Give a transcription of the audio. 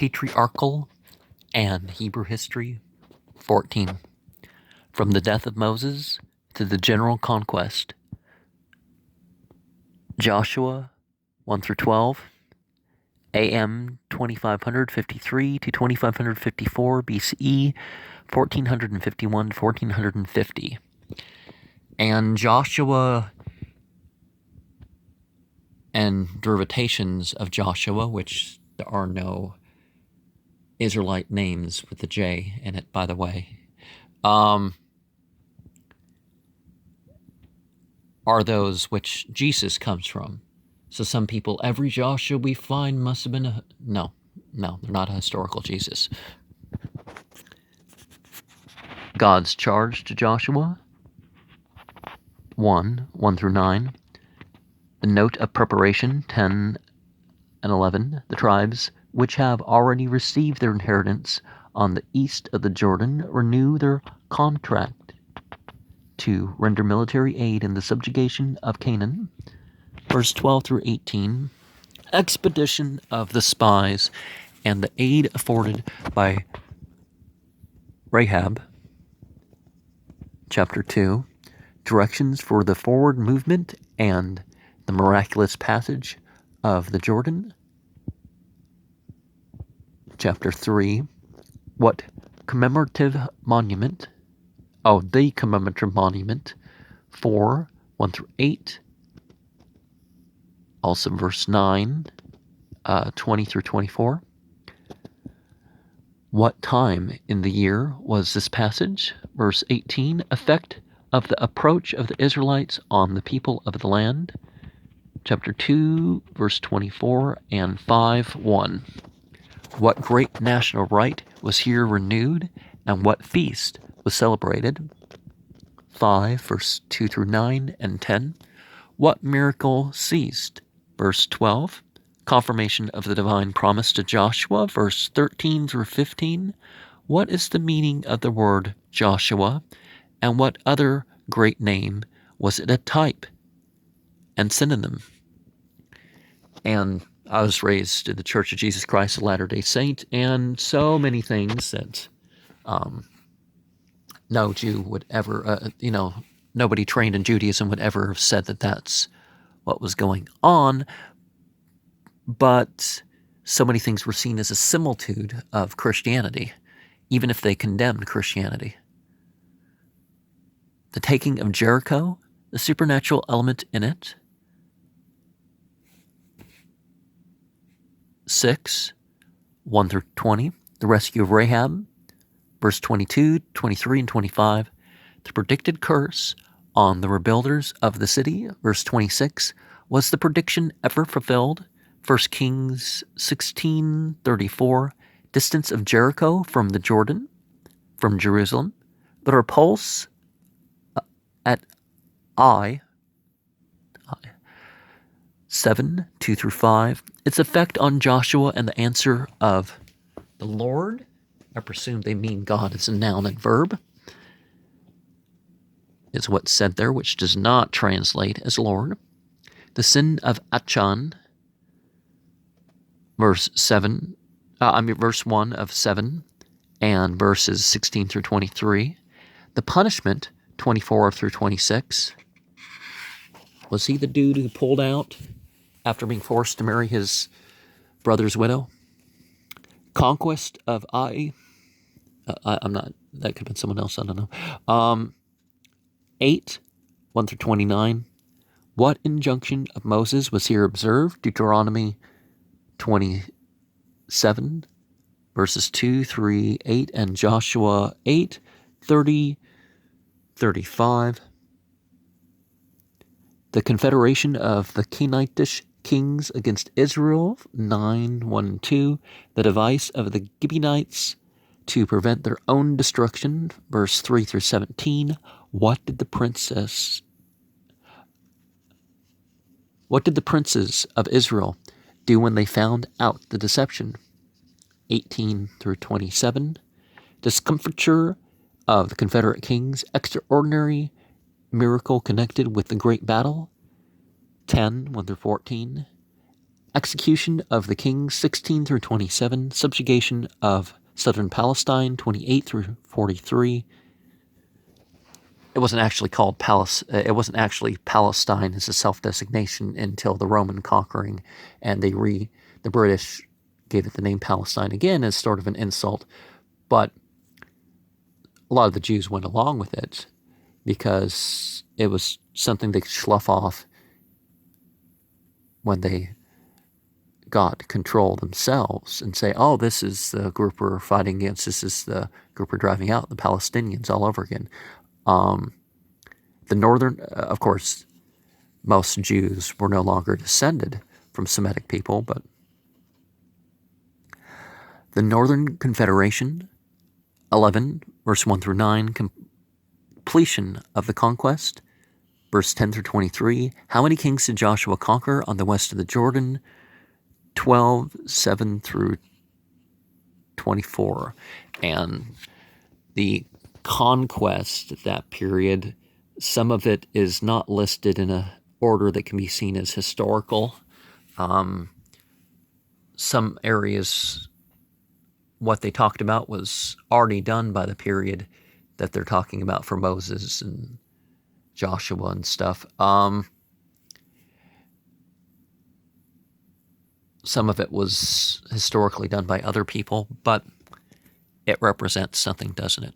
Patriarchal and Hebrew History 14. From the death of Moses to the general conquest. Joshua 1 through 12. AM 2553 to 2554 BCE, 1451 to 1450. And Joshua and derivations of Joshua, which there are no Israelite names with the J in it, by the way, are those which Jesus comes from. So some people, every Joshua we find must have been no, they're not a historical Jesus. God's charge to Joshua 1 through 9. The note of preparation 10 and 11. The tribes which have already received their inheritance on the east of the Jordan renew their contract to render military aid in the subjugation of Canaan. Verse 12 through 18. Expedition of the spies and the aid afforded by Rahab. Chapter 2. Directions for the forward movement and the miraculous passage of the Jordan. Chapter 3. What commemorative monument? The commemorative monument. 4, 1 through 8. Also verse 9, 20 through 24. What time in the year was this passage? Verse 18, effect of the approach of the Israelites on the people of the land. Chapter 2, verse 24 and 5, 1. What great national rite was here renewed, and what feast was celebrated? 5, verse 2 through 9 and 10. What miracle ceased? Verse 12. Confirmation of the divine promise to Joshua, verse 13 through 15. What is the meaning of the word Joshua, and what other great name was it a type and synonym? And I was raised in the Church of Jesus Christ of Latter-day Saint, and so many things that no Jew would ever, nobody trained in Judaism would ever have said that that's what was going on, but so many things were seen as a similitude of Christianity, even if they condemned Christianity. The taking of Jericho, the supernatural element in it. 6, 1 through 20, the rescue of Rahab, verse 22, 23, and 25, the predicted curse on the rebuilders of the city, verse 26, was the prediction ever fulfilled? 1 Kings 16:34, distance of Jericho from the Jordan, from Jerusalem, the repulse at Ai, 7, 2 through 5, its effect on Joshua and the answer of the Lord. I presume they mean God as a noun and verb, is what's said there, which does not translate as Lord. The sin of Achan, verse 1 of 7, and verses 16 through 23. The punishment, 24 through 26. Was he the dude who pulled out after being forced to marry his brother's widow? Conquest of Ai. I'm not, that could have been someone else, I don't know. 8, 1 through 29. What injunction of Moses was here observed? Deuteronomy 27, verses 2, 3, 8, and Joshua 8, 30, 35. The confederation of the Canaanitish kings against Israel, 9, 1 and 2. The device of the Gibeonites to prevent their own destruction, verse 3 through 17. What did the princes of Israel do when they found out the deception? 18 through 27. Discomfiture of the Confederate kings, extraordinary miracle connected with the great battle, 10, 1 through 14. Execution of the kings, 16 through 27. Subjugation of southern Palestine, 28 through 43. It wasn't actually called It wasn't actually Palestine as a self-designation until the Roman conquering, and the British gave it the name Palestine again as sort of an insult. But a lot of the Jews went along with it because it was something they could slough off when they got control themselves and say, oh, this is the group we're fighting against, this is the group we're driving out, the Palestinians all over again. The northern, of course, most Jews were no longer descended from Semitic people, but the Northern Confederation, 11, verse 1 through 9, completion of the conquest, verse 10 through 23. How many kings did Joshua conquer on the west of the Jordan? 12, 7 through 24. And the conquest at that period, some of it is not listed in a order that can be seen as historical. Some areas, what they talked about was already done by the period that they're talking about for Moses and Joshua and stuff. Some of it was historically done by other people, but it represents something, doesn't it?